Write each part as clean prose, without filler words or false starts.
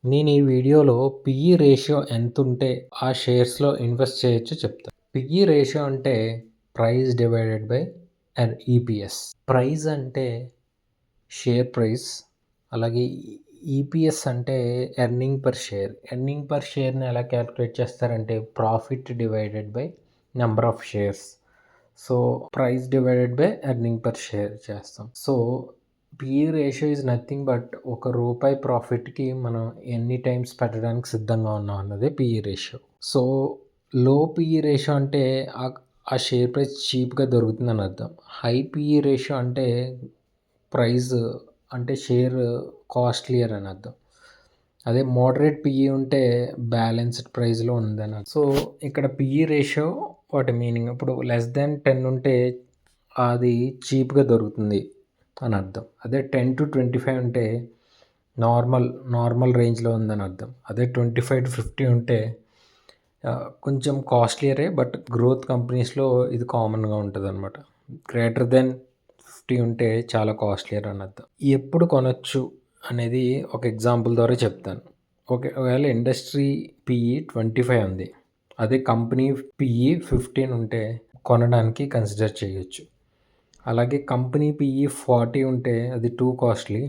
నేను ఈ వీడియోలో పిఈ రేషియో ఎంతుంటే ఆ షేర్స్‌లో ఇన్వెస్ట్ చేయొచ్చో చెప్తా. పిఈ రేషియో అంటే price divided by EPS. Price అంటే షేర్ ప్రైస్. అలాగే ఈపీఎస్ అంటే earning per share. Earning per షేర్‌ని ఎలా క్యాలిక్యులేట్ చేస్తారంటే profit divided by number of shares. So, price divided by earning per share చేస్తాం. So, PE ratio is nothing but రూపాయి ప్రాఫిట్‌కి మనం ఎన్ని టైమ్స్ పెట్టడానికి సిద్ధంగా ఉన్నాం అన్నదే PE ratio. So, low PE ratio అంటే ఆ షేర్ ప్రైస్ చీప్‌గా దొరుకుతుందని అర్థం. హై పిఈ రేషియో అంటే ప్రైస్ అంటే షేర్ కాస్ట్‌లియర్ అని అర్థం. అదే మోడరేట్ పిఈ ఉంటే బ్యాలెన్స్డ్ ప్రైస్‌లో ఉందని అర్థం. సో, ఇక్కడ పిఈ రేషియో వాటి మీనింగ్ ఇప్పుడు లెస్ దాన్ 10 ఉంటే అది చీప్‌గా దొరుకుతుంది అని అర్థం. అదే 10-25 ఉంటే నార్మల్ రేంజ్‌లో ఉందని అర్థం. అదే 25-50 ఉంటే కొంచెం కాస్ట్‌లియరే బట్ గ్రోత్ కంపెనీస్‌లో ఇది కామన్‌గా ఉంటదనమాట. గ్రేటర్ దెన్ 50 ఉంటే చాలా కాస్ట్‌లియర్ అని అర్థం. ఎప్పుడు కొనొచ్చు అనేది ఒక ఎగ్జాంపుల్ ద్వారా చెప్తాను. ఒకవేళ ఇండస్ట్రీ పిఈ 25 ఉంది. అదే కంపెనీ పిఈ 15 ఉంటే కొనడానికి కన్సిడర్ చేయొచ్చు. అలాగే కంపెనీ పిఈ 40 ఉంటే అది too costly.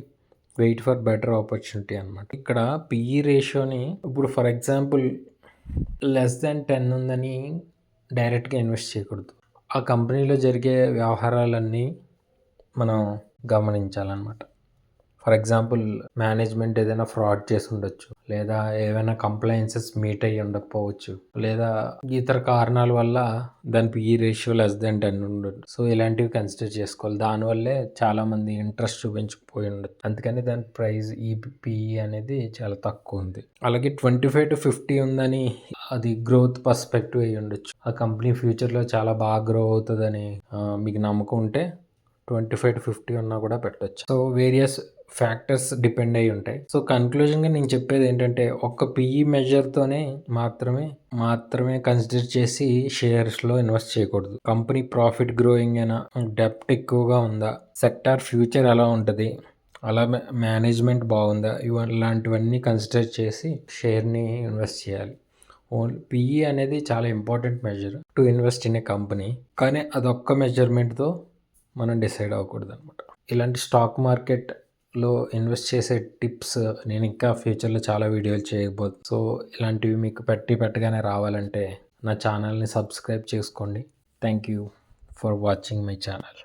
Wait for better opportunity అనమాట. ఇక్కడ పిఈ రేషియోని ఇప్పుడు ఫర్ ఎగ్జాంపుల్ లెస్ దాన్ 10 ఉందని డైరెక్ట్గా ఇన్వెస్ట్ చేయకూడదు. ఆ కంపెనీలో జరిగే వ్యవహారాలన్నీ మనం గమనించాలన్నమాట. ఫర్ ఎగ్జాంపుల్ మేనేజ్మెంట్ ఏదైనా ఫ్రాడ్ చేసి ఉండొచ్చు, లేదా ఏవైనా కంప్లైన్సెస్ మీట్ అయ్యి ఉండకపోవచ్చు, లేదా ఇతర కారణాల వల్ల దాని పిఈ రేషియో లెస్ దాన్ 10 ఉండొచ్చు. సో, ఇలాంటివి కన్సిడర్ చేసుకోవాలి. దానివల్లే చాలామంది ఇంట్రెస్ట్ చూపించకపోయి ఉండొచ్చు. అందుకని దాని ప్రైస్ ఈ పిఈ అనేది చాలా తక్కువ ఉంది. అలాగే 25-50 ఉందని అది గ్రోత్ పర్స్పెక్టివ్ అయ్యి ఉండొచ్చు. ఆ కంపెనీ ఫ్యూచర్లో చాలా బాగా గ్రో అవుతుందని మీకు నమ్మకం ఉంటే 25-50 ఉన్నా కూడా పెట్టొచ్చు. సో, వేరియస్ ఫ్యాక్టర్స్ డిపెండ్ అయ్యి ఉంటాయి. సో, కన్క్లూజన్‌గా నేను చెప్పేది ఏంటంటే ఒక్క పిఈ మెజర్‌తోనే మాత్రమే కన్సిడర్ చేసి షేర్స్‌లో ఇన్వెస్ట్ చేయకూడదు. కంపెనీ ప్రాఫిట్ గ్రోయింగ్ అయినా, డెప్ట్ ఎక్కువగా ఉందా, సెక్టార్ ఫ్యూచర్ ఎలా ఉంటుంది, అలా మేనేజ్మెంట్ బాగుందా, ఇలాంటివన్నీ కన్సిడర్ చేసి షేర్‌ని ఇన్వెస్ట్ చేయాలి. పిఈ అనేది చాలా important measure to invest in a company. కానీ అదొక్క మెజర్మెంట్‌తో మనం డిసైడ్ అవ్వకూడదు అనమాట. ఇలాంటి స్టాక్ మార్కెట్లో ఇన్వెస్ట్ చేసే టిప్స్ నేను ఇంకా ఫ్యూచర్లో చాలా వీడియోలు చేయబోతున్నాను. సో, ఇలాంటివి మీకు పెట్టగానే రావాలంటే నా ఛానల్ని సబ్స్క్రైబ్ చేసుకోండి. Thank you for watching my channel.